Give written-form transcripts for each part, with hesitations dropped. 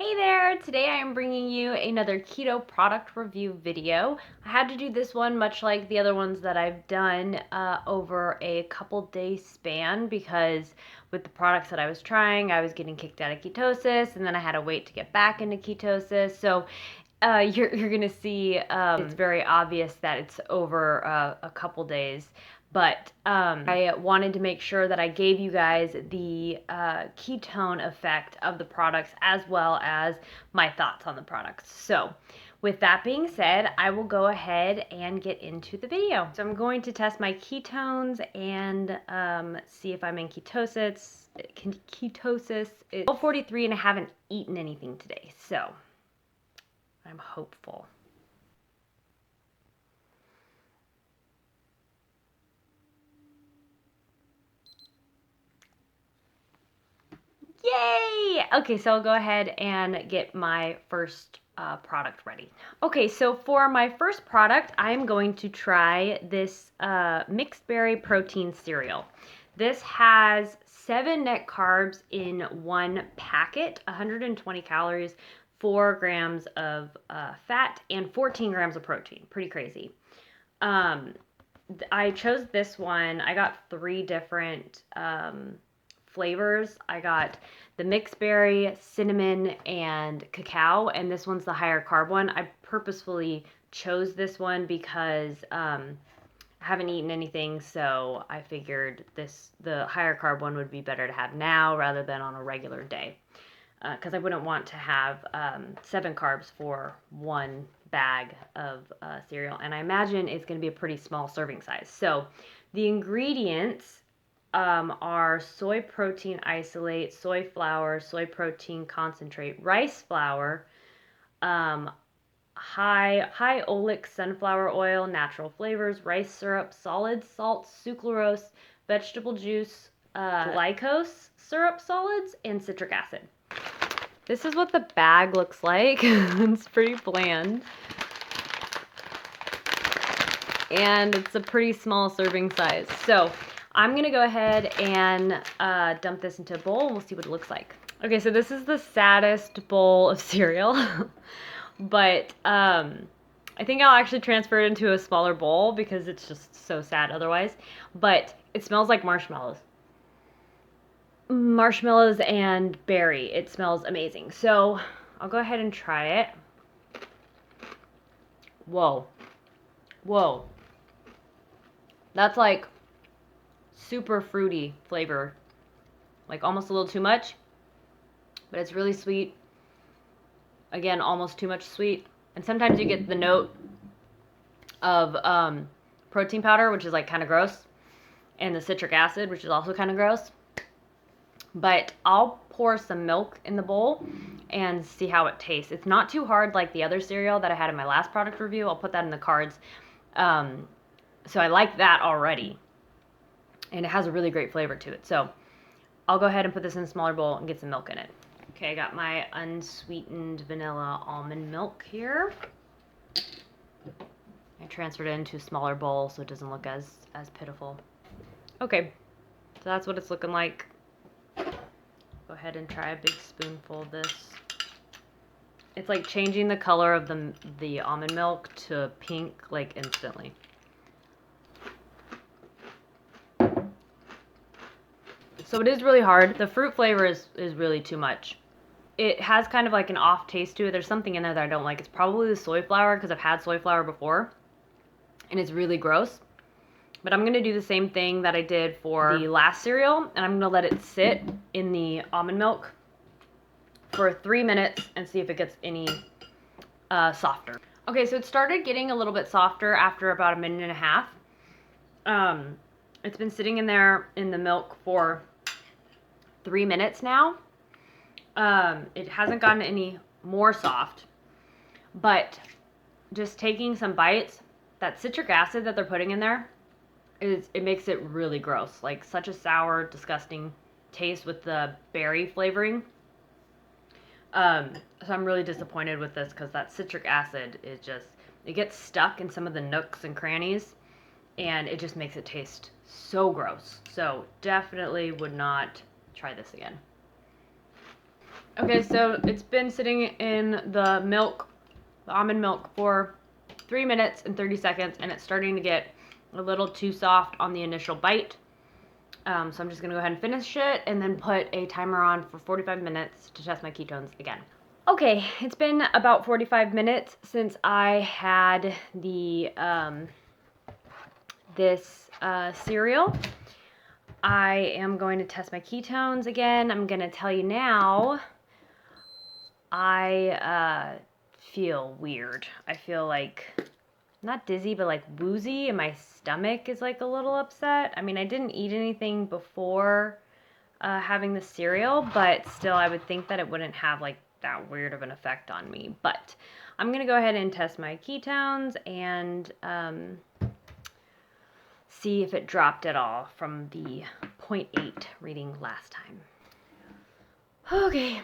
Hey there! Today I am bringing you another keto product review video. I had to do this one much like the other ones that I've done over a couple day span because with the products that I was trying, I was getting kicked out of ketosis and then I had to wait to get back into ketosis. So you're gonna see it's very obvious that it's over a couple days. But I wanted to make sure that I gave you guys the ketone effect of the products as well as my thoughts on the products. So with that being said, I will go ahead and get into the video. So I'm going to test my ketones and see if I'm in ketosis. Ketosis is 12:43 and I haven't eaten anything today, so I'm hopeful. Yay! Okay, so I'll go ahead and get my first product ready. Okay, so for my first product, I'm going to try this mixed berry protein cereal. This has 7 net carbs in one packet, 120 calories, 4 grams of fat, and 14 grams of protein. Pretty crazy. I chose this one. I got 3 different flavors. I got the mixed berry, cinnamon, and cacao, and this one's the higher carb one. I purposefully chose this one because I haven't eaten anything, so I figured the higher carb one would be better to have now rather than on a regular day. Because I wouldn't want to have 7 carbs for one bag of cereal, and I imagine it's going to be a pretty small serving size. So the ingredients are soy protein isolate, soy flour, soy protein concentrate, rice flour, high oleic sunflower oil, natural flavors, rice syrup, solid salt, sucralose, vegetable juice, glucose syrup solids, and citric acid. This is what the bag looks like. It's pretty bland. And it's a pretty small serving size. So I'm gonna go ahead and dump this into a bowl and we'll see what it looks like. Okay, so this is the saddest bowl of cereal. But I think I'll actually transfer it into a smaller bowl because it's just so sad otherwise. But it smells like marshmallows. Marshmallows and berry. It smells amazing. So I'll go ahead and try it. Whoa. Whoa. That's like super fruity flavor. Like almost a little too much. But it's really sweet. Again, almost too much sweet. And sometimes you get the note of protein powder, which is like kind of gross. And the citric acid, which is also kind of gross. But I'll pour some milk in the bowl and see how it tastes. It's not too hard like the other cereal that I had in my last product review. I'll put that in the cards. So I like that already. And it has a really great flavor to it. So I'll go ahead and put this in a smaller bowl and get some milk in it. Okay, I got my unsweetened vanilla almond milk here. I transferred it into a smaller bowl so it doesn't look as pitiful. Okay, so that's what it's looking like. Go ahead and try a big spoonful of this. It's like changing the color of the almond milk to pink like instantly. So it is really hard. The fruit flavor is really too much. It has kind of like an off taste to it. There's something in there that I don't like. It's probably the soy flour because I've had soy flour before and it's really gross. But I'm going to do the same thing that I did for the last cereal, and I'm going to let it sit in the almond milk for 3 minutes and see if it gets any softer. Okay, so it started getting a little bit softer after about 1.5 minutes. It's been sitting in there in the milk for 3 minutes now. It hasn't gotten any more soft, but just taking some bites, that citric acid that they're putting in there, it makes it really gross. Like such a sour, disgusting taste with the berry flavoring. So I'm really disappointed with this because that citric acid is just, it gets stuck in some of the nooks and crannies and it just makes it taste so gross. So definitely would not try this again. Okay, so it's been sitting in the milk, the almond milk, for 3 minutes and 30 seconds, and it's starting to get a little too soft on the initial bite. So I'm just going to go ahead and finish it and then put a timer on for 45 minutes to test my ketones again. Okay, it's been about 45 minutes since I had the this cereal. I am going to test my ketones again. I'm going to tell you now, I feel weird. I feel like, not dizzy, but like woozy, and my stomach is like a little upset. I mean, I didn't eat anything before having the cereal, but still I would think that it wouldn't have like that weird of an effect on me. But I'm going to go ahead and test my ketones and see if it dropped at all from the 0.8 reading last time. Okay.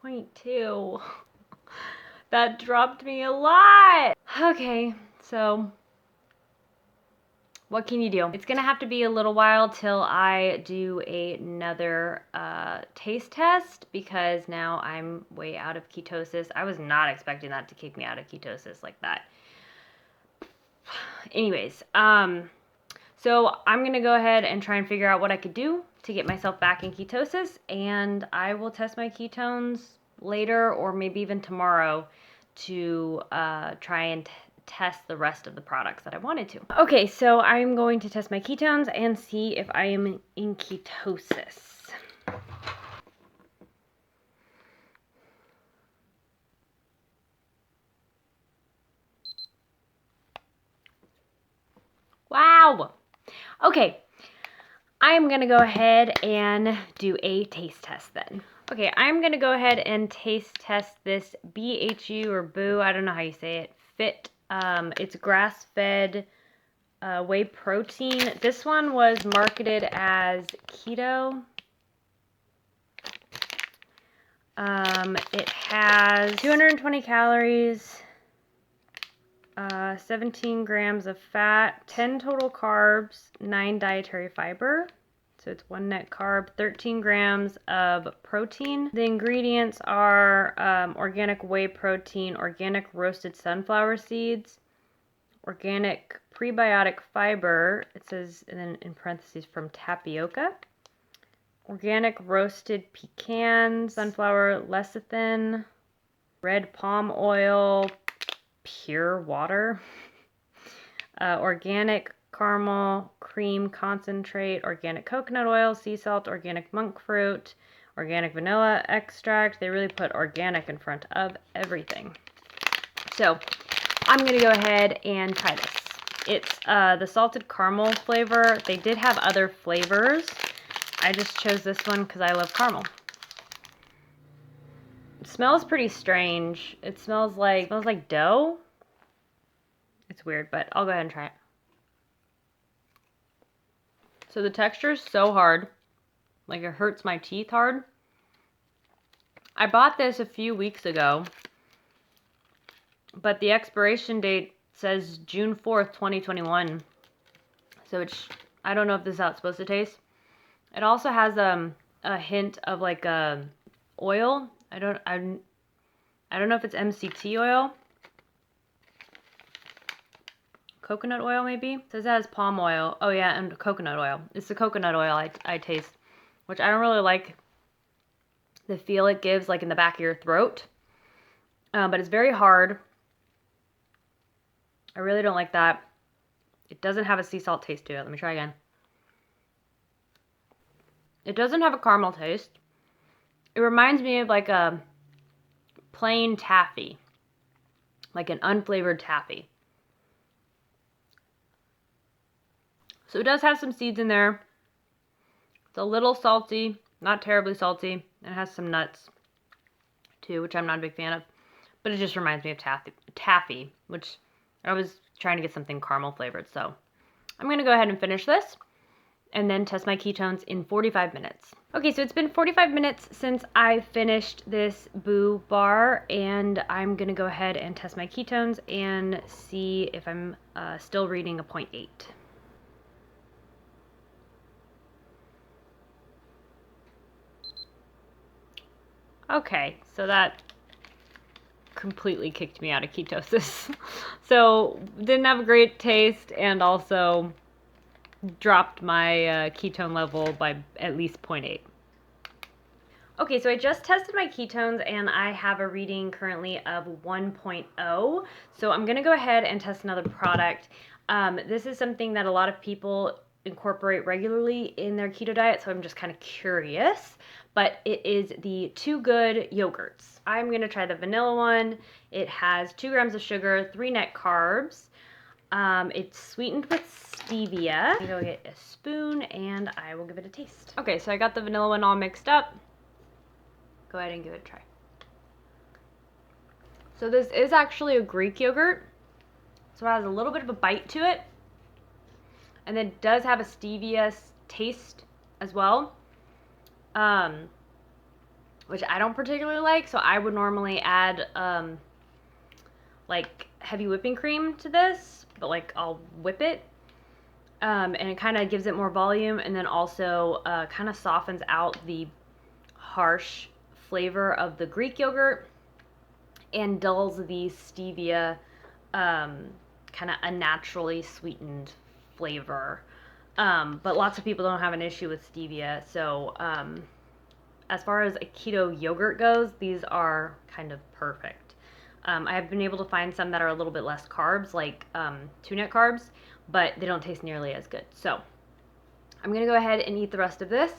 Point 2. That dropped me a lot. Okay, so what can you do? It's gonna have to be a little while till I do another taste test, because now I'm way out of ketosis. I was not expecting that to kick me out of ketosis like that. Anyways, so I'm gonna go ahead and try and figure out what I could do to get myself back in ketosis, and I will test my ketones later or maybe even tomorrow to try and test the rest of the products that I wanted to. Okay, so I'm going to test my ketones and see if I am in ketosis. Wow. Okay, I'm going to go ahead and do a taste test then. Okay, I'm going to go ahead and taste test this BHU or Boo, I don't know how you say it, Fit. It's grass-fed whey protein. This one was marketed as keto. It has 220 calories, 17 grams of fat, 10 total carbs, 9 dietary fiber. So it's 1 net carb, 13 grams of protein. The ingredients are organic whey protein, organic roasted sunflower seeds, organic prebiotic fiber, it says in parentheses from tapioca, organic roasted pecans, sunflower lecithin, red palm oil, pure water, organic caramel cream concentrate, organic coconut oil, sea salt, organic monk fruit, organic vanilla extract. They really put organic in front of everything. So I'm going to go ahead and try this. It's the salted caramel flavor. They did have other flavors. I just chose this one because I love caramel. It smells pretty strange. It smells like dough. It's weird, but I'll go ahead and try it. So the texture is so hard. Like, it hurts my teeth hard. I bought this a few weeks ago, but the expiration date says June 4th, 2021. So it's, I don't know if this is how it's supposed to taste. It also has a hint of like oil. I don't know if it's MCT oil. Coconut oil, maybe? It says it has palm oil. Oh yeah, and coconut oil. It's the coconut oil I taste, which I don't really like the feel it gives like in the back of your throat. But it's very hard. I really don't like that. It doesn't have a sea salt taste to it. Let me try again. It doesn't have a caramel taste. It reminds me of like a plain taffy. Like an unflavored taffy. So it does have some seeds in there. It's a little salty, not terribly salty. And it has some nuts too, which I'm not a big fan of. But it just reminds me of taffy, which I was trying to get something caramel flavored. So I'm going to go ahead and finish this. and then test my ketones in 45 minutes. Okay, so it's been 45 minutes since I finished this Boo bar, and I'm gonna go ahead and test my ketones and see if I'm still reading a 0.8. Okay, so that completely kicked me out of ketosis. So didn't have a great taste, and also dropped my ketone level by at least 0.8. Okay, so I just tested my ketones and I have a reading currently of 1.0. So I'm gonna go ahead and test another product. This is something that a lot of people incorporate regularly in their keto diet, so I'm just kind of curious. But it is the Too Good yogurts. I'm gonna try the vanilla one. It has 2 grams of sugar, 3 net carbs. It's sweetened with stevia. I'm gonna go get a spoon and I will give it a taste. Okay, so I got the vanilla one all mixed up. Go ahead and give it a try. So this is actually a Greek yogurt. So it has a little bit of a bite to it. And then it does have a stevia taste as well. Which I don't particularly like. So I would normally add like heavy whipping cream to this. But like I'll whip it. And it kind of gives it more volume. And then also kind of softens out the harsh flavor of the Greek yogurt and dulls the stevia kind of unnaturally sweetened flavor. But lots of people don't have an issue with stevia. So as far as a keto yogurt goes, these are kind of perfect. I have been able to find some that are a little bit less carbs, like 2 net carbs, but they don't taste nearly as good. So I'm gonna go ahead and eat the rest of this,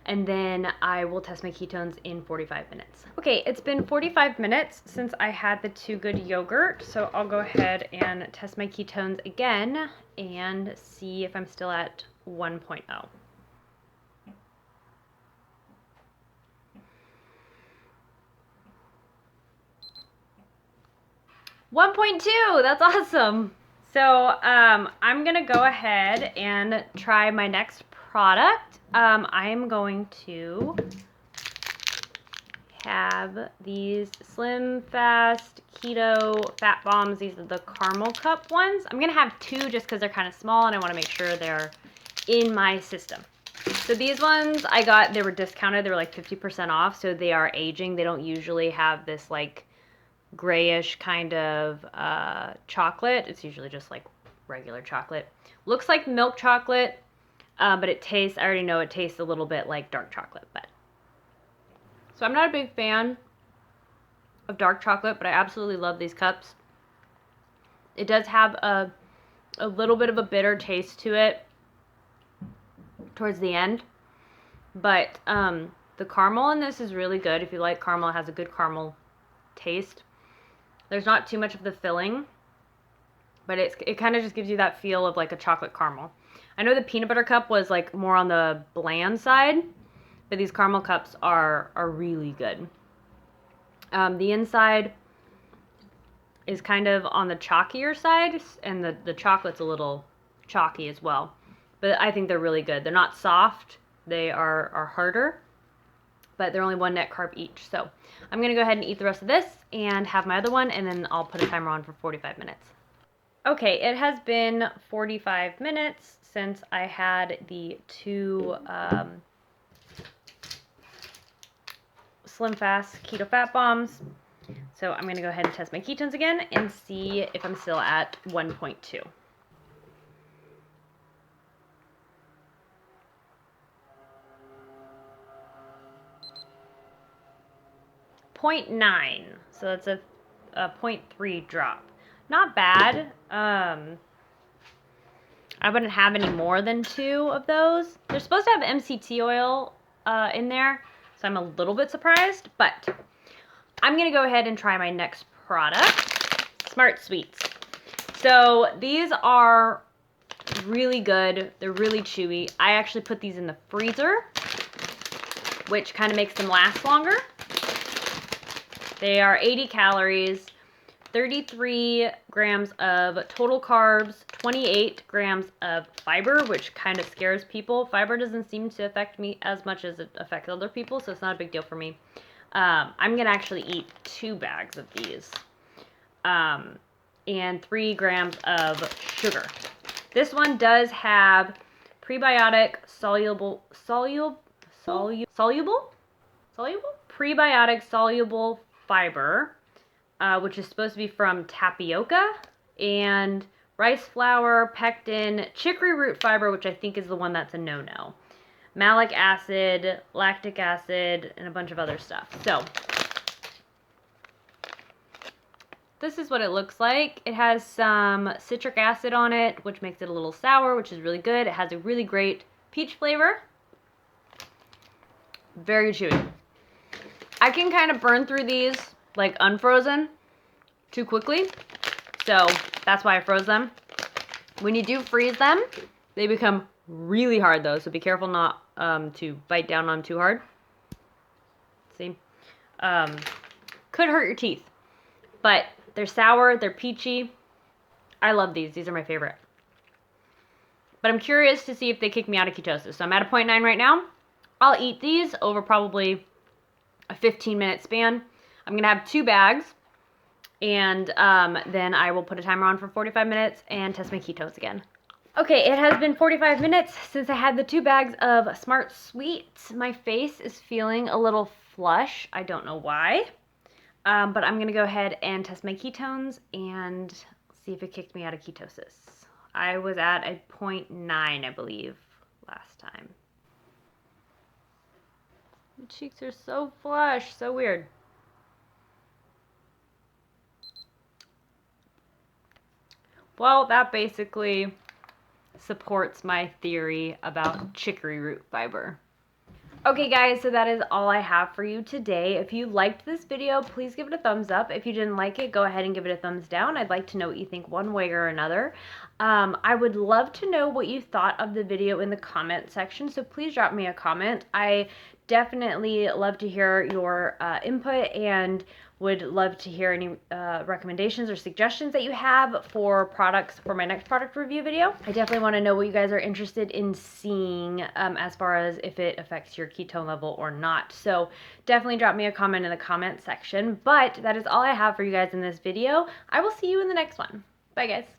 and then I will test my ketones in 45 minutes. Okay, it's been 45 minutes since I had the Too Good yogurt, so I'll go ahead and test my ketones again and see if I'm still at 1.0. 1.2, that's awesome. So I'm gonna go ahead and try my next product. I'm going to have these Slim Fast Keto Fat Bombs. These are the caramel cup ones. I'm gonna have 2 just because they're kind of small and I want to make sure they're in my system. So these ones I got, they were discounted. They were like 50% off, so they are aging. They don't usually have this like grayish kind of chocolate. It's usually just like regular chocolate. Looks like milk chocolate, but it tastes, I already know it tastes a little bit like dark chocolate. But so I'm not a big fan of dark chocolate, but I absolutely love these cups. It does have a little bit of a bitter taste to it towards the end, but the caramel in this is really good. If you like caramel, it has a good caramel taste. There's not too much of the filling, but it kind of just gives you that feel of like a chocolate caramel. I know the peanut butter cup was like more on the bland side, but these caramel cups are really good. The inside is kind of on the chalkier side, and the chocolate's a little chalky as well. But I think they're really good. They're not soft, they are harder, but they're only 1 net carb each. So I'm gonna go ahead and eat the rest of this and have my other one, and then I'll put a timer on for 45 minutes. Okay, it has been 45 minutes since I had the 2 Slim Fast Keto Fat Bombs. So I'm gonna go ahead and test my ketones again and see if I'm still at 1.2. 0.9, so that's a 0.3 drop. Not bad. I wouldn't have any more than 2 of those. They're supposed to have MCT oil in there, so I'm a little bit surprised, but I'm gonna go ahead and try my next product, Smart Sweets. So these are really good. They're really chewy. I actually put these in the freezer, which kind of makes them last longer. They are 80 calories, 33 grams of total carbs, 28 grams of fiber, which kind of scares people. Fiber doesn't seem to affect me as much as it affects other people, so it's not a big deal for me. I'm going to actually eat 2 bags of these. And 3 grams of sugar. This one does have prebiotic soluble prebiotic soluble fiber, which is supposed to be from tapioca, and rice flour, pectin, chicory root fiber, which I think is the one that's a no-no, malic acid, lactic acid, and a bunch of other stuff. So this is what it looks like. It has some citric acid on it, which makes it a little sour, which is really good. It has a really great peach flavor. Very chewy. I can kind of burn through these like unfrozen too quickly, so that's why I froze them. When you do freeze them, they become really hard though, so be careful not to bite down on them too hard. See? Could hurt your teeth, but they're sour, they're peachy. I love these. These are my favorite. But I'm curious to see if they kick me out of ketosis. So I'm at a 0.9 right now. I'll eat these over probably a 15-minute span. I'm going to have 2 bags. And then I will put a timer on for 45 minutes and test my ketos again. Okay, it has been 45 minutes since I had the 2 bags of Smart Sweets. My face is feeling a little flush. I don't know why. But I'm going to go ahead and test my ketones and see if it kicked me out of ketosis. I was at a 0.9, I believe, last time. My cheeks are so flush, so weird. Well, that basically supports my theory about chicory root fiber. Okay guys, so that is all I have for you today. If you liked this video, please give it a thumbs up. If you didn't like it, go ahead and give it a thumbs down. I'd like to know what you think one way or another. I would love to know what you thought of the video in the comment section, so please drop me a comment. I definitely love to hear your input and would love to hear any recommendations or suggestions that you have for products for my next product review video. I definitely want to know what you guys are interested in seeing as far as if it affects your ketone level or not. So definitely drop me a comment in the comment section. But that is all I have for you guys in this video. I will see you in the next one. Bye guys.